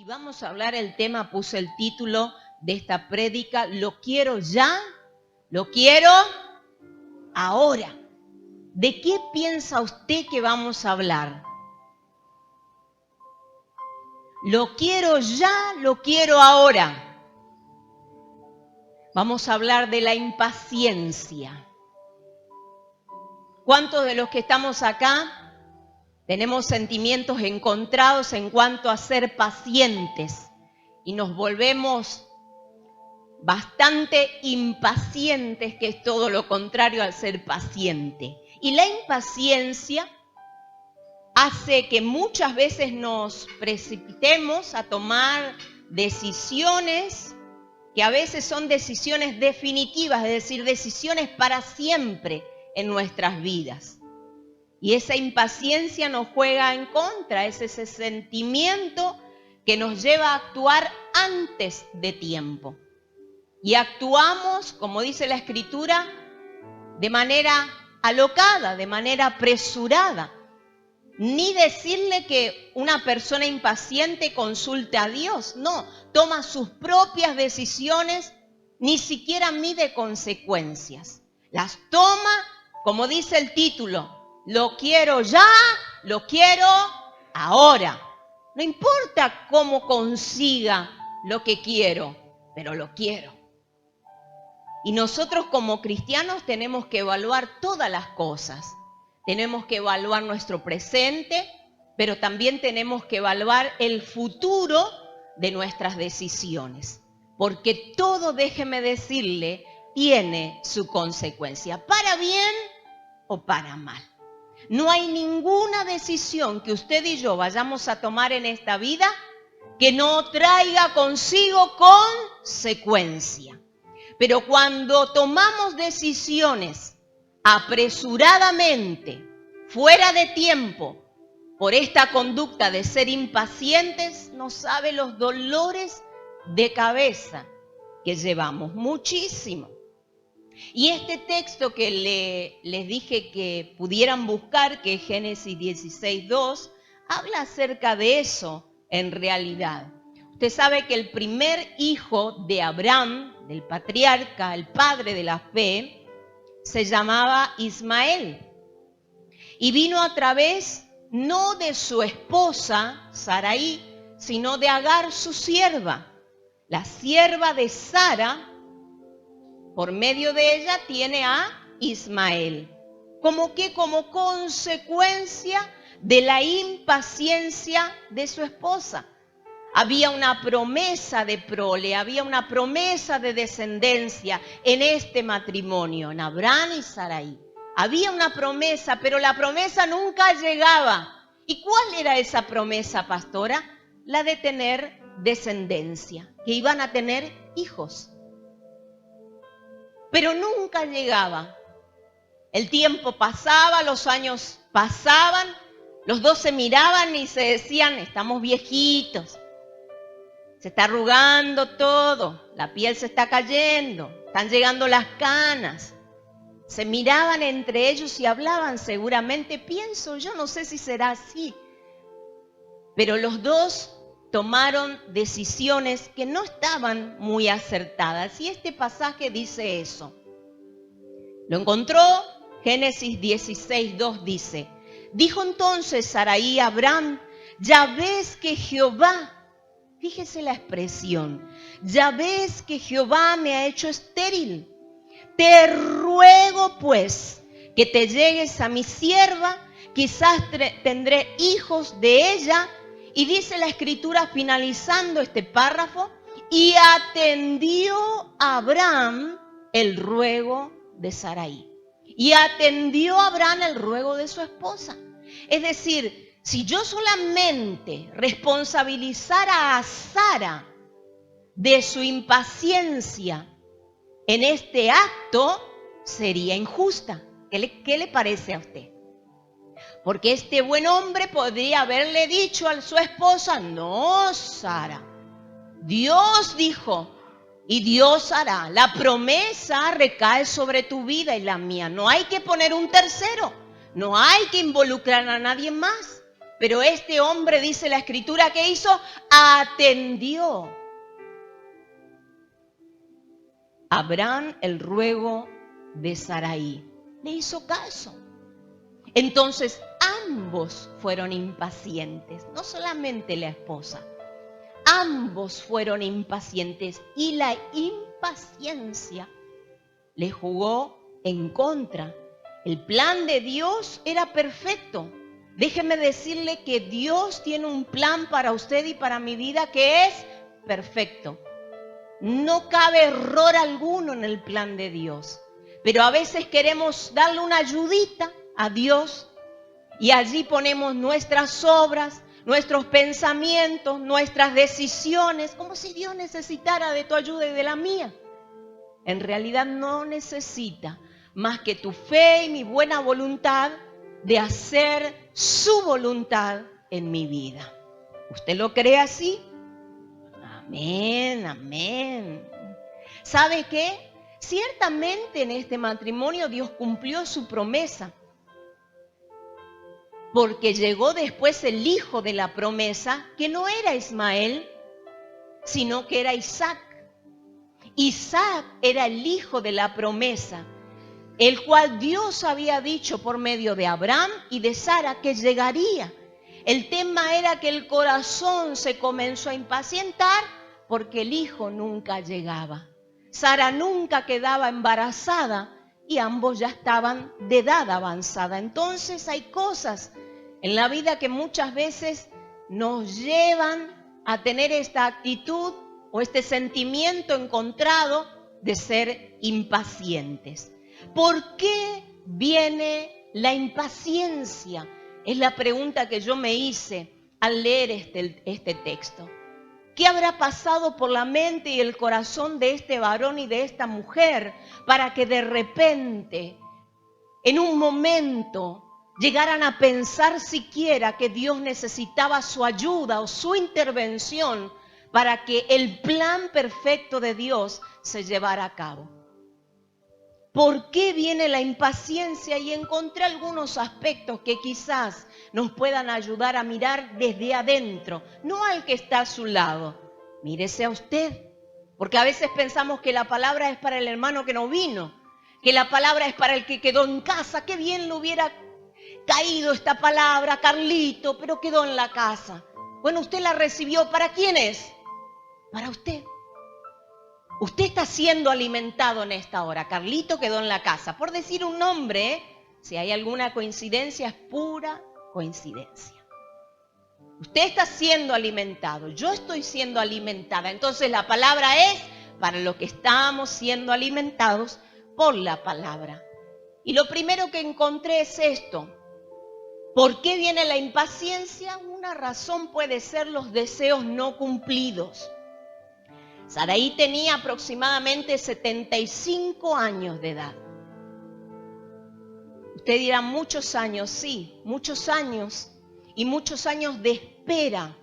vamos a hablar el tema, puse el título de esta prédica, lo quiero ya, lo quiero ahora. ¿De qué piensa usted que vamos a hablar? Lo quiero ya, lo quiero ahora. Vamos a hablar de la impaciencia. ¿Cuántos de los que estamos acá tenemos sentimientos encontrados en cuanto a ser pacientes y nos volvemos bastante impacientes, que es todo lo contrario al ser paciente? Y la impaciencia hace que muchas veces nos precipitemos a tomar decisiones que a veces son decisiones definitivas, es decir, decisiones para siempre en nuestras vidas. Y esa impaciencia nos juega en contra, es ese sentimiento que nos lleva a actuar antes de tiempo. Y actuamos, como dice la Escritura, de manera alocada, de manera apresurada. Ni decirle que una persona impaciente consulte a Dios, no, toma sus propias decisiones, ni siquiera mide consecuencias. Las toma, como dice el título, lo quiero ya, lo quiero ahora. No importa cómo consiga lo que quiero, pero lo quiero. Y nosotros como cristianos tenemos que evaluar todas las cosas. Tenemos que evaluar nuestro presente, pero también tenemos que evaluar el futuro de nuestras decisiones. Porque todo, déjeme decirle, tiene su consecuencia, para bien o para mal. No hay ninguna decisión que usted y yo vayamos a tomar en esta vida que no traiga consigo consecuencia. Pero cuando tomamos decisiones apresuradamente, fuera de tiempo, por esta conducta de ser impacientes, no sabe los dolores de cabeza que llevamos, muchísimo. Y este texto que les dije que pudieran buscar, que es Génesis 16:2, habla acerca de eso en realidad. Usted sabe que el primer hijo de Abraham, del patriarca, el padre de la fe, se llamaba Ismael. Y vino a través no de su esposa, Sarai, sino de Agar, su sierva. La sierva de Sara, por medio de ella, tiene a Ismael. Como consecuencia de la impaciencia de su esposa. Había una promesa de prole, había una promesa de descendencia en este matrimonio, en Abraham y Sarai. Había una promesa, pero la promesa nunca llegaba. ¿Y cuál era esa promesa, pastora? La de tener descendencia, que iban a tener hijos. Pero nunca llegaba. El tiempo pasaba, los años pasaban, los dos se miraban y se decían, estamos viejitos. Se está arrugando todo, la piel se está cayendo, están llegando las canas. Se miraban entre ellos y hablaban seguramente, pienso, yo no sé si será así. Pero los dos tomaron decisiones que no estaban muy acertadas. Y este pasaje dice eso. Lo encontró, Génesis 16:2 dice, dijo entonces Sarai a Abraham, ya ves que Jehová, fíjese la expresión, ya ves que Jehová me ha hecho estéril. Te ruego pues que te llegues a mi sierva, quizás tendré hijos de ella. Y dice la Escritura finalizando este párrafo, y atendió Abraham el ruego de Sarai. Y atendió Abraham el ruego de su esposa. Es decir, si yo solamente responsabilizara a Sara de su impaciencia en este acto, sería injusta. ¿Qué le parece a usted? Porque este buen hombre podría haberle dicho a su esposa, no, Sara, Dios dijo y Dios hará. La promesa recae sobre tu vida y la mía. No hay que poner un tercero, no hay que involucrar a nadie más. Pero este hombre, dice la Escritura, ¿qué hizo? Atendió Abraham el ruego de Sarai. Le hizo caso. Entonces ambos fueron impacientes, no solamente la esposa. Ambos fueron impacientes y la impaciencia le jugó en contra. El plan de Dios era perfecto. Déjeme decirle que Dios tiene un plan para usted y para mi vida que es perfecto. No cabe error alguno en el plan de Dios. Pero a veces queremos darle una ayudita a Dios y allí ponemos nuestras obras, nuestros pensamientos, nuestras decisiones, como si Dios necesitara de tu ayuda y de la mía. En realidad no necesita más que tu fe y mi buena voluntad de hacer su voluntad en mi vida. ¿Usted lo cree así? Amén, amén. ¿Sabe qué? Ciertamente en este matrimonio Dios cumplió su promesa. Porque llegó después el hijo de la promesa, que no era Ismael, sino que era Isaac. Isaac era el hijo de la promesa, el cual Dios había dicho por medio de Abraham y de Sara que llegaría. El tema era que el corazón se comenzó a impacientar porque el hijo nunca llegaba. Sara nunca quedaba embarazada y ambos ya estaban de edad avanzada. Entonces hay cosas en la vida que muchas veces nos llevan a tener esta actitud o este sentimiento encontrado de ser impacientes. ¿Por qué viene la impaciencia? Es la pregunta que yo me hice al leer este texto. ¿Qué habrá pasado por la mente y el corazón de este varón y de esta mujer para que de repente, en un momento, llegaran a pensar siquiera que Dios necesitaba su ayuda o su intervención para que el plan perfecto de Dios se llevara a cabo? ¿Por qué viene la impaciencia? Y encontré algunos aspectos que quizás nos puedan ayudar a mirar desde adentro, no al que está a su lado. Mírese a usted, porque a veces pensamos que la palabra es para el hermano que no vino, que la palabra es para el que quedó en casa. Qué bien le hubiera caído esta palabra, Carlito, pero quedó en la casa. Bueno, usted la recibió. ¿Para quién es? Para usted. Usted está siendo alimentado en esta hora. Carlito quedó en la casa. Por decir un nombre, ¿eh? Si hay alguna coincidencia, es pura coincidencia. Usted está siendo alimentado. Yo estoy siendo alimentada. Entonces la palabra es para los que estamos siendo alimentados por la palabra. Y lo primero que encontré es esto. ¿Por qué viene la impaciencia? Una razón puede ser los deseos no cumplidos. Sarai tenía aproximadamente 75 años de edad. Usted dirá, muchos años, sí, muchos años y muchos años de espera.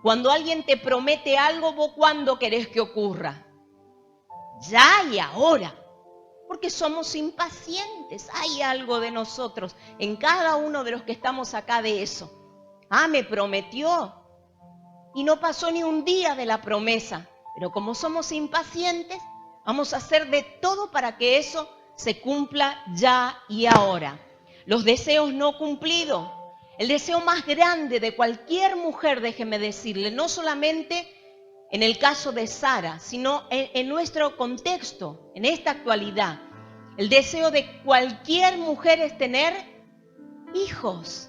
Cuando alguien te promete algo, ¿vos cuándo querés que ocurra? Ya y ahora. Porque somos impacientes. Hay algo de nosotros, en cada uno de los que estamos acá, de eso. Me prometió. Y no pasó ni un día de la promesa. Pero como somos impacientes, vamos a hacer de todo para que eso se cumpla ya y ahora. Los deseos no cumplidos. El deseo más grande de cualquier mujer, déjeme decirle, no solamente en el caso de Sara, sino en nuestro contexto, en esta actualidad. El deseo de cualquier mujer es tener hijos.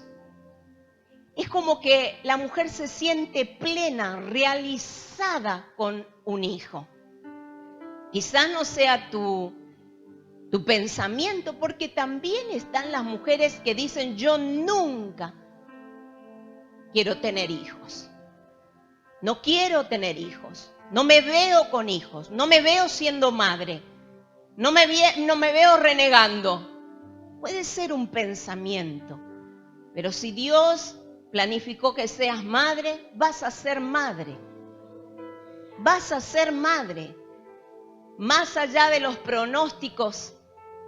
Es como que la mujer se siente plena, realizada con un hijo. Quizás no sea tu pensamiento, porque también están las mujeres que dicen, yo nunca quiero tener hijos. No quiero tener hijos. No me veo con hijos. No me veo siendo madre. No me veo renegando. Puede ser un pensamiento, pero si Dios planificó que seas madre, vas a ser madre. Vas a ser madre. Más allá de los pronósticos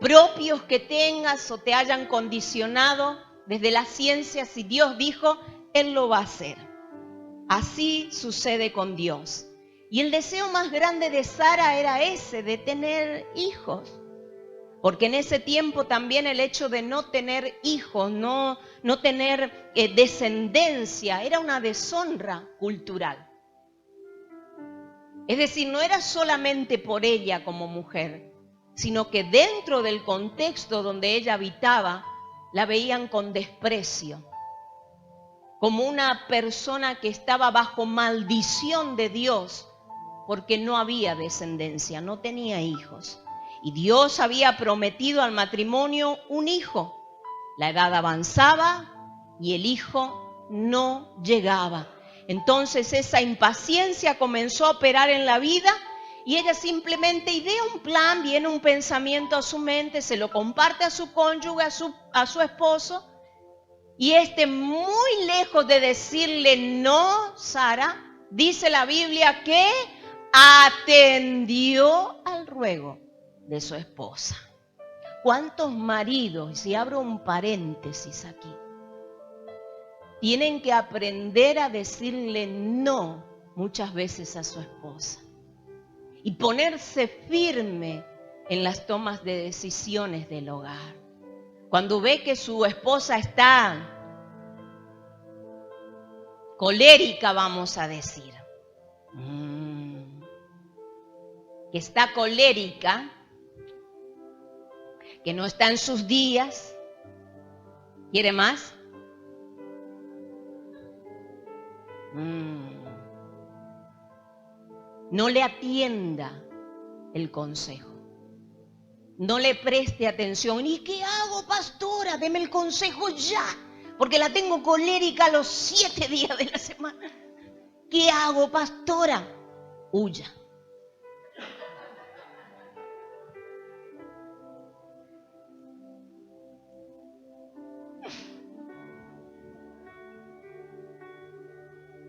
propios que tengas o te hayan condicionado, desde la ciencia, si Dios dijo, Él lo va a hacer. Así sucede con Dios. Y el deseo más grande de Sara era ese, de tener hijos. Porque en ese tiempo también el hecho de no tener hijos, no tener descendencia, era una deshonra cultural. Es decir, no era solamente por ella como mujer, sino que dentro del contexto donde ella habitaba, la veían con desprecio, como una persona que estaba bajo maldición de Dios, porque no había descendencia, no tenía hijos. Y Dios había prometido al matrimonio un hijo. La edad avanzaba y el hijo no llegaba. Entonces esa impaciencia comenzó a operar en la vida y ella simplemente idea un plan, viene un pensamiento a su mente, se lo comparte a su cónyuge, a su esposo, y muy lejos de decirle no, Sara, dice la Biblia que atendió al ruego de su esposa. ¿Cuántos maridos, y si abro un paréntesis aquí, tienen que aprender a decirle no muchas veces a su esposa y ponerse firme en las tomas de decisiones del hogar? Cuando ve que su esposa está colérica, vamos a decir, que está colérica, que no está en sus días, ¿quiere más? No le atienda el consejo. No le preste atención. ¿Y qué hago, pastora? Deme el consejo ya, porque la tengo colérica los 7 días de la semana. ¿Qué hago, pastora? Huya.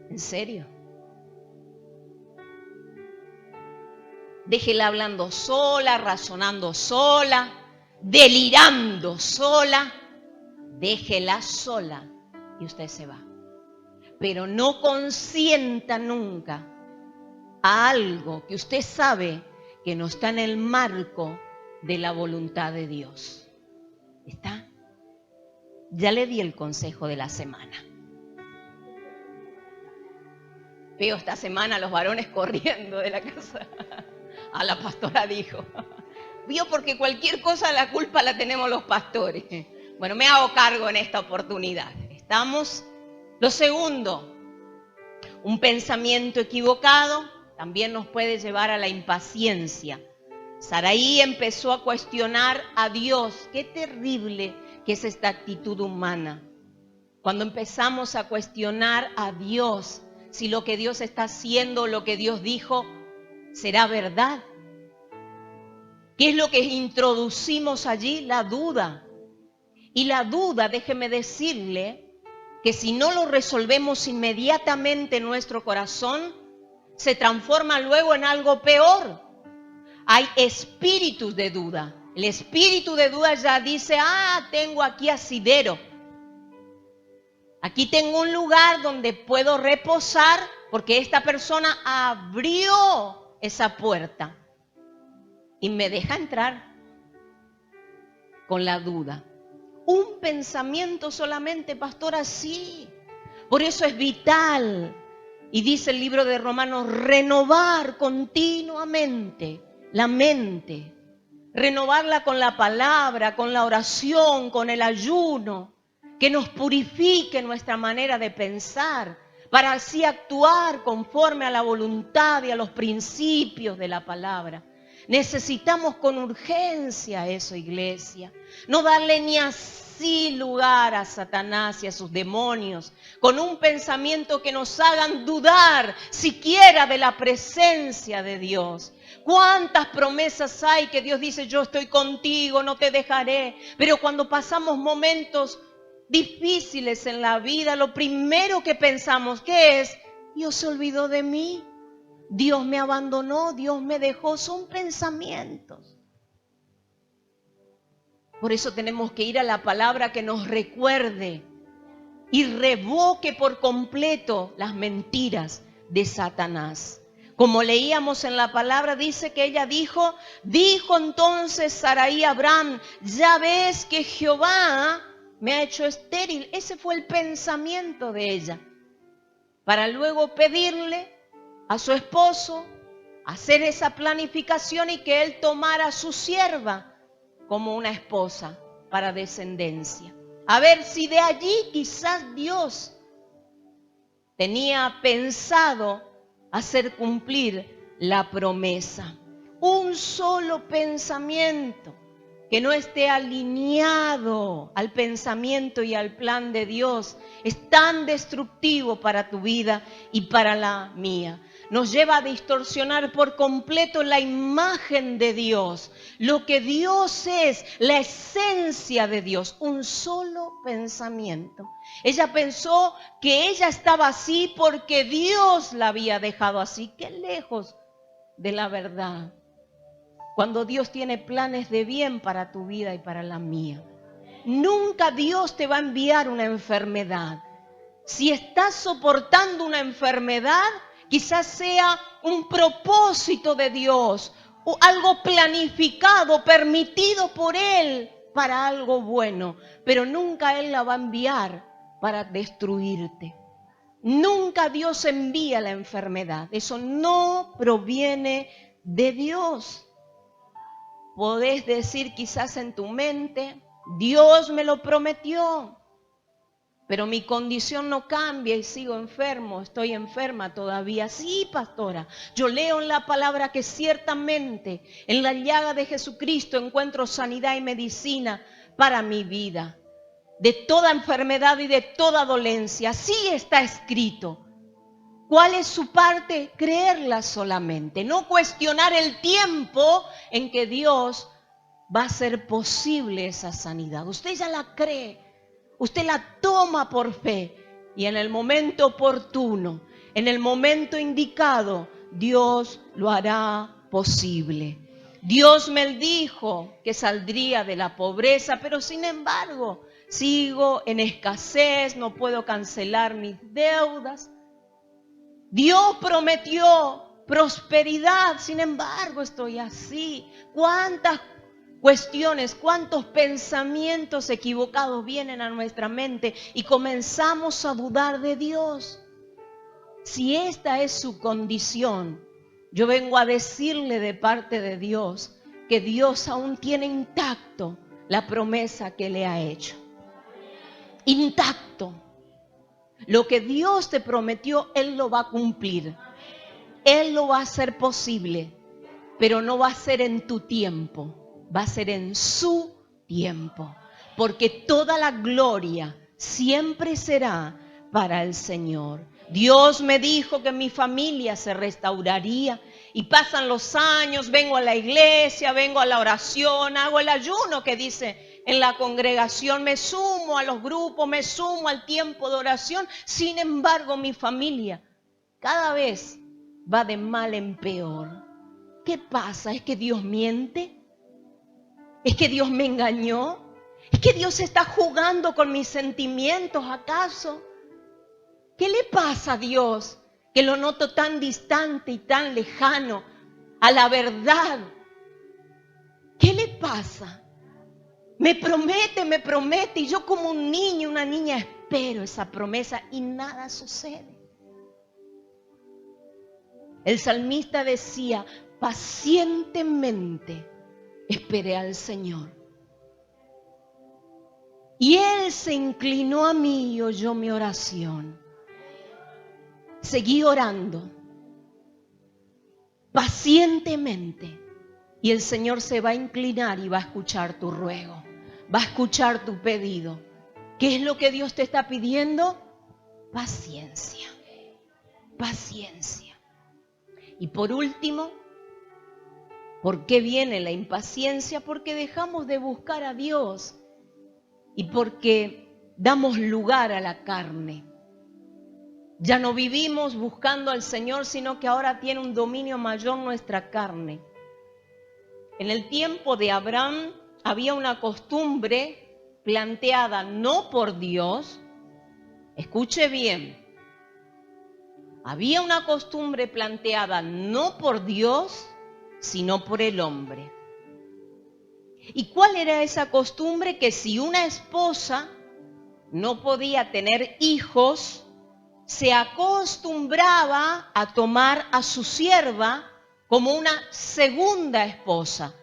¿En serio? Déjela hablando sola, razonando sola, delirando sola. Déjela sola y usted se va. Pero no consienta nunca a algo que usted sabe que no está en el marco de la voluntad de Dios. ¿Está? Ya le di el consejo de la semana. Veo esta semana a los varones corriendo de la casa. A la pastora dijo. Vio, porque cualquier cosa la culpa la tenemos los pastores. Bueno, me hago cargo en esta oportunidad. ¿Estamos? Lo segundo, un pensamiento equivocado también nos puede llevar a la impaciencia. Saraí empezó a cuestionar a Dios. Qué terrible que es esta actitud humana. Cuando empezamos a cuestionar a Dios, si lo que Dios está haciendo, lo que Dios dijo, ¿será verdad? ¿Qué es lo que introducimos allí? La duda. Y la duda, déjeme decirle, que si no lo resolvemos inmediatamente en nuestro corazón, se transforma luego en algo peor. Hay espíritus de duda. El espíritu de duda ya dice, tengo aquí asidero. Aquí tengo un lugar donde puedo reposar porque esta persona abrió esa puerta y me deja entrar con la duda. Un pensamiento solamente, pastora, sí. Por eso es vital. Y dice el libro de Romanos, renovar continuamente la mente. Renovarla con la palabra, con la oración, con el ayuno. Que nos purifique nuestra manera de pensar, para así actuar conforme a la voluntad y a los principios de la palabra. Necesitamos con urgencia eso, iglesia. No darle ni así lugar a Satanás y a sus demonios, con un pensamiento que nos hagan dudar siquiera de la presencia de Dios. ¿Cuántas promesas hay que Dios dice, yo estoy contigo, no te dejaré? Pero cuando pasamos momentos difíciles en la vida, lo primero que pensamos, ¿qué es? Dios se olvidó de mí, Dios me abandonó, Dios me dejó. Son pensamientos. Por eso tenemos que ir a la palabra que nos recuerde y revoque por completo las mentiras de Satanás. Como leíamos en la palabra, dice que ella dijo entonces Sarai a Abraham, ya ves que Jehová me ha hecho estéril. Ese fue el pensamiento de ella. Para luego pedirle a su esposo hacer esa planificación y que él tomara a su sierva como una esposa para descendencia. A ver si de allí quizás Dios tenía pensado hacer cumplir la promesa. Un solo pensamiento que no esté alineado al pensamiento y al plan de Dios es tan destructivo para tu vida y para la mía. Nos lleva a distorsionar por completo la imagen de Dios, lo que Dios es, la esencia de Dios. Un solo pensamiento. Ella pensó que ella estaba así porque Dios la había dejado así. Qué lejos de la verdad. Cuando Dios tiene planes de bien para tu vida y para la mía. Nunca Dios te va a enviar una enfermedad. Si estás soportando una enfermedad, quizás sea un propósito de Dios, o algo planificado, permitido por Él para algo bueno. Pero nunca Él la va a enviar para destruirte. Nunca Dios envía la enfermedad. Eso no proviene de Dios. Podés decir quizás en tu mente, Dios me lo prometió, pero mi condición no cambia y sigo enfermo, estoy enferma todavía. Sí, pastora, yo leo en la palabra que ciertamente en la llaga de Jesucristo encuentro sanidad y medicina para mi vida. De toda enfermedad y de toda dolencia, así está escrito. ¿Cuál es su parte? Creerla solamente, no cuestionar el tiempo en que Dios va a hacer posible esa sanidad. Usted ya la cree, usted la toma por fe y en el momento oportuno, en el momento indicado, Dios lo hará posible. Dios me dijo que saldría de la pobreza, pero sin embargo sigo en escasez, no puedo cancelar mis deudas. Dios prometió prosperidad, sin embargo estoy así. ¿Cuántas cuestiones, cuántos pensamientos equivocados vienen a nuestra mente y comenzamos a dudar de Dios? Si esta es su condición, yo vengo a decirle de parte de Dios que Dios aún tiene intacto la promesa que le ha hecho. Intacto. Lo que Dios te prometió, Él lo va a cumplir. Él lo va a hacer posible, pero no va a ser en tu tiempo, va a ser en su tiempo. Porque toda la gloria siempre será para el Señor. Dios me dijo que mi familia se restauraría y pasan los años, vengo a la iglesia, vengo a la oración, hago el ayuno que dice en la congregación, me sumo a los grupos, me sumo al tiempo de oración. Sin embargo, mi familia cada vez va de mal en peor. ¿Qué pasa? ¿Es que Dios miente? ¿Es que Dios me engañó? ¿Es que Dios está jugando con mis sentimientos acaso? ¿Qué le pasa a Dios que lo noto tan distante y tan lejano a la verdad? ¿Qué le pasa? Me promete y yo como un niño, una niña espero esa promesa y nada sucede. El salmista decía, pacientemente esperé al Señor. Y Él se inclinó a mí y oyó mi oración. Seguí orando pacientemente y el Señor se va a inclinar y va a escuchar tu ruego, va a escuchar tu pedido. ¿Qué es lo que Dios te está pidiendo? Paciencia, paciencia. Y por último, ¿por qué viene la impaciencia? Porque dejamos de buscar a Dios y porque damos lugar a la carne. Ya no vivimos buscando al Señor, sino que ahora tiene un dominio mayor nuestra carne. En el tiempo de Abraham, había una costumbre planteada no por Dios, escuche bien, había una costumbre planteada no por Dios, sino por el hombre. ¿Y cuál era esa costumbre? Que si una esposa no podía tener hijos, se acostumbraba a tomar a su sierva como una segunda esposa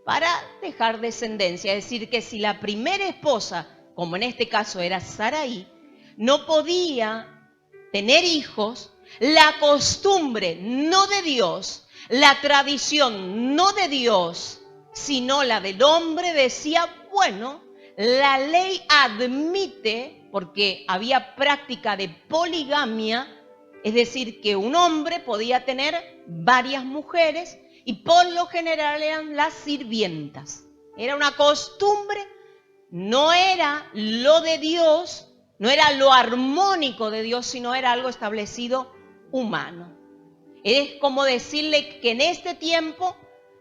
para dejar descendencia. Es decir, que si la primera esposa, como en este caso era Sarai, no podía tener hijos, la costumbre no de Dios, la tradición no de Dios, sino la del hombre decía, bueno, la ley admite, porque había práctica de poligamia, es decir, que un hombre podía tener varias mujeres y por lo general eran las sirvientas. Era una costumbre, no era lo de Dios, no era lo armónico de Dios, sino era algo establecido humano. Es como decirle que en este tiempo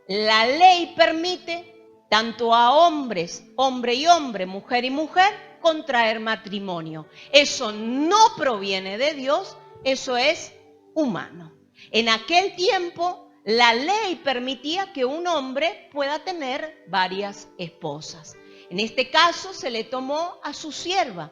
la ley permite tanto a hombres, hombre y hombre, mujer y mujer, contraer matrimonio. Eso no proviene de Dios, eso es humano. En aquel tiempo, la ley permitía que un hombre pueda tener varias esposas. En este caso, se le tomó a su sierva,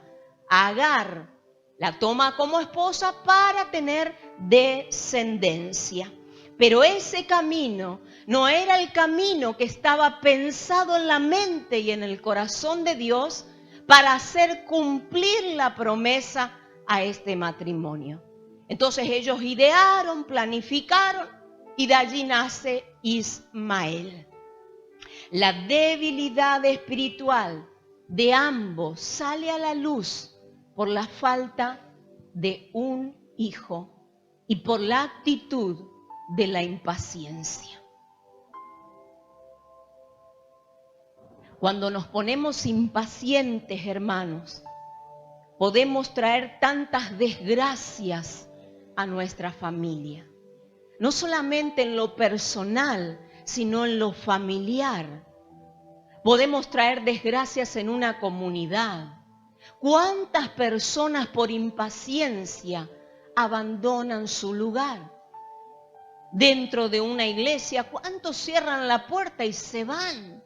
a Agar. La toma como esposa para tener descendencia. Pero ese camino no era el camino que estaba pensado en la mente y en el corazón de Dios para hacer cumplir la promesa a este matrimonio. Entonces ellos idearon, planificaron y de allí nace Ismael. La debilidad espiritual de ambos sale a la luz por la falta de un hijo y por la actitud de la impaciencia. Cuando nos ponemos impacientes, hermanos, podemos traer tantas desgracias a nuestra familia. No solamente en lo personal, sino en lo familiar. Podemos traer desgracias en una comunidad. ¿Cuántas personas por impaciencia abandonan su lugar? Dentro de una iglesia, ¿cuántos cierran la puerta y se van?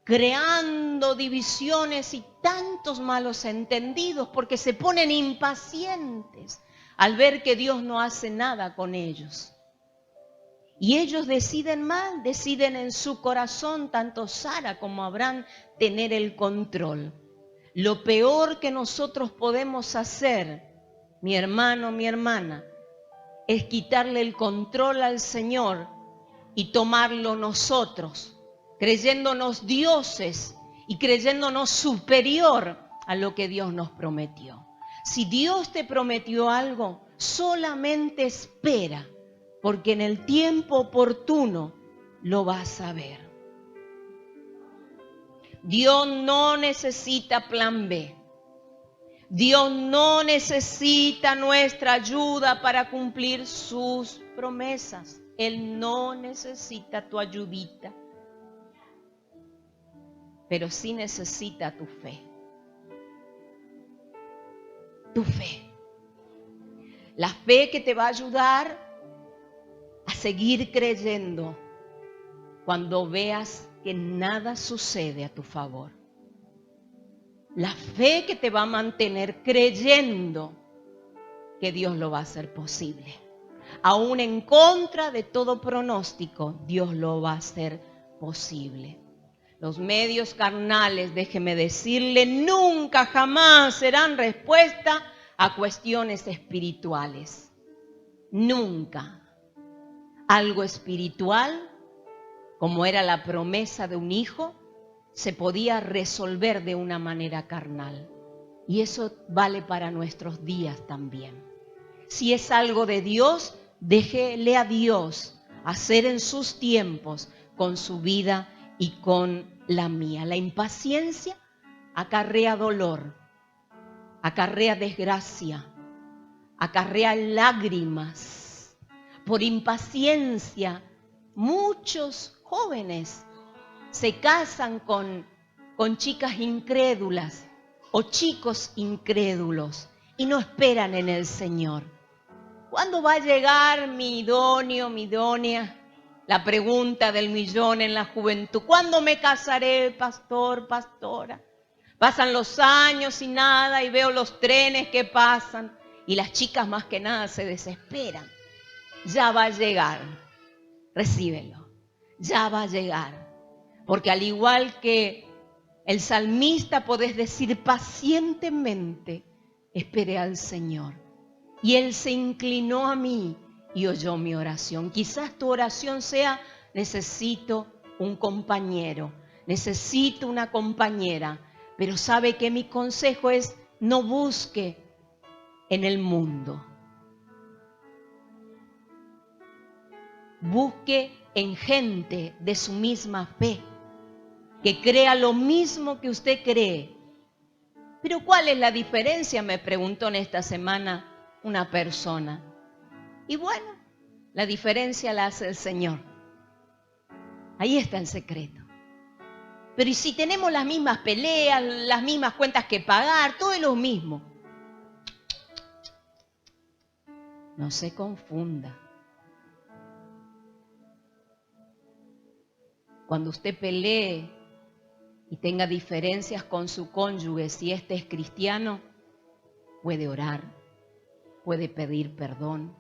Creando divisiones y tantos malos entendidos porque se ponen impacientes al ver que Dios no hace nada con ellos. Y ellos deciden mal, deciden en su corazón, tanto Sara como Abraham, tener el control. Lo peor que nosotros podemos hacer, mi hermano, mi hermana, es quitarle el control al Señor y tomarlo nosotros, creyéndonos dioses y creyéndonos superior a lo que Dios nos prometió. Si Dios te prometió algo, solamente espera, porque en el tiempo oportuno lo vas a ver. Dios no necesita plan B. Dios no necesita nuestra ayuda para cumplir sus promesas. Él no necesita tu ayudita, pero sí necesita tu fe. Tu fe. La fe que te va a ayudar a seguir creyendo cuando veas que nada sucede a tu favor. La fe que te va a mantener creyendo que Dios lo va a hacer posible. Aún en contra de todo pronóstico, Dios lo va a hacer posible. Los medios carnales, déjeme decirle, nunca jamás serán respuesta a cuestiones espirituales. Nunca. Algo espiritual, como era la promesa de un hijo, se podía resolver de una manera carnal. Y eso vale para nuestros días también. Si es algo de Dios, déjele a Dios hacer en sus tiempos con su vida y con la mía. La impaciencia acarrea dolor, acarrea desgracia, acarrea lágrimas. Por impaciencia, muchos jóvenes se casan con chicas incrédulas o chicos incrédulos y no esperan en el Señor. ¿Cuándo va a llegar mi idóneo, mi idónea? La pregunta del millón en la juventud. ¿Cuándo me casaré, pastor, pastora? Pasan los años y nada, y veo los trenes que pasan, y las chicas más que nada se desesperan. Ya va a llegar, recíbelo, ya va a llegar. Porque al igual que el salmista podés decir pacientemente, esperé al Señor. Y Él se inclinó a mí y oyó mi oración. Quizás tu oración sea, necesito un compañero, necesito una compañera. Pero sabe que mi consejo es, no busque en el mundo. Busque en gente de su misma fe, que crea lo mismo que usted cree. Pero ¿cuál es la diferencia? Me preguntó en esta semana una persona. Y bueno, la diferencia la hace el Señor. Ahí está el secreto. Pero ¿y si tenemos las mismas peleas, las mismas cuentas que pagar, todo es lo mismo? No se confunda. Cuando usted pelee y tenga diferencias con su cónyuge, si éste es cristiano, puede orar, puede pedir perdón,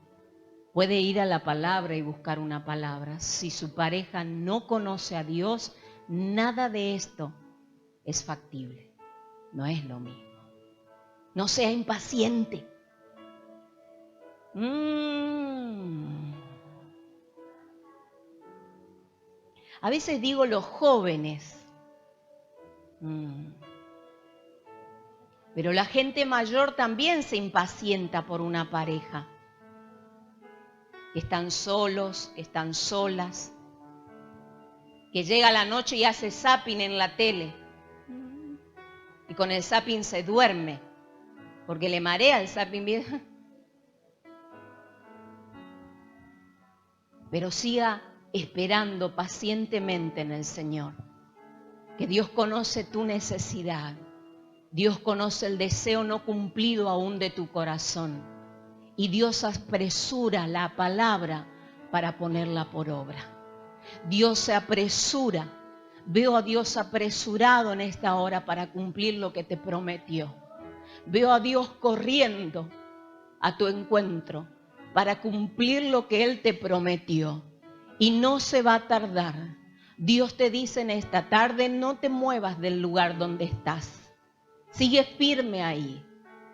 puede ir a la palabra y buscar una palabra. Si su pareja no conoce a Dios, nada de esto es factible. No es lo mismo. No sea impaciente. A veces digo los jóvenes. Pero la gente mayor también se impacienta por una pareja. Que están solos, que están solas. Que llega la noche y hace zapping en la tele. Y con el zapping se duerme. Porque le marea el zapping. Pero siga esperando pacientemente en el Señor. Que Dios conoce tu necesidad. Dios conoce el deseo no cumplido aún de tu corazón. Y Dios apresura la palabra para ponerla por obra. Dios se apresura. Veo a Dios apresurado en esta hora para cumplir lo que te prometió. Veo a Dios corriendo a tu encuentro para cumplir lo que Él te prometió. Y no se va a tardar. Dios te dice en esta tarde, no te muevas del lugar donde estás. Sigue firme ahí.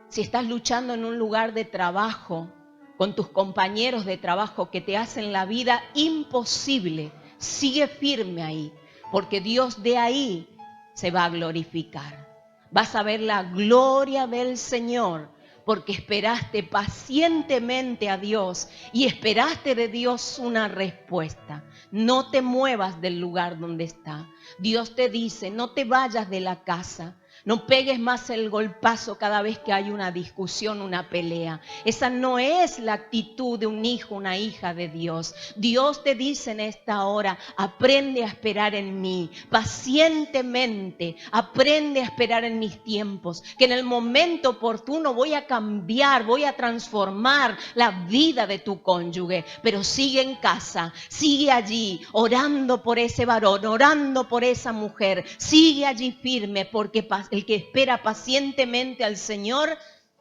Si estás luchando en un lugar de trabajo, con tus compañeros de trabajo que te hacen la vida imposible, sigue firme ahí, porque Dios de ahí se va a glorificar. Vas a ver la gloria del Señor, porque esperaste pacientemente a Dios y esperaste de Dios una respuesta. No te muevas del lugar donde está. Dios te dice, no te vayas de la casa. No pegues más el golpazo cada vez que hay una discusión, una pelea. Esa no es la actitud de un hijo, una hija de Dios. Dios te dice en esta hora, aprende a esperar en mí, pacientemente, aprende a esperar en mis tiempos, que en el momento oportuno voy a cambiar, voy a transformar la vida de tu cónyuge. Pero sigue en casa, sigue allí, orando por ese varón, orando por esa mujer, sigue allí firme, porque el que espera pacientemente al Señor,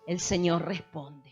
el Señor responde.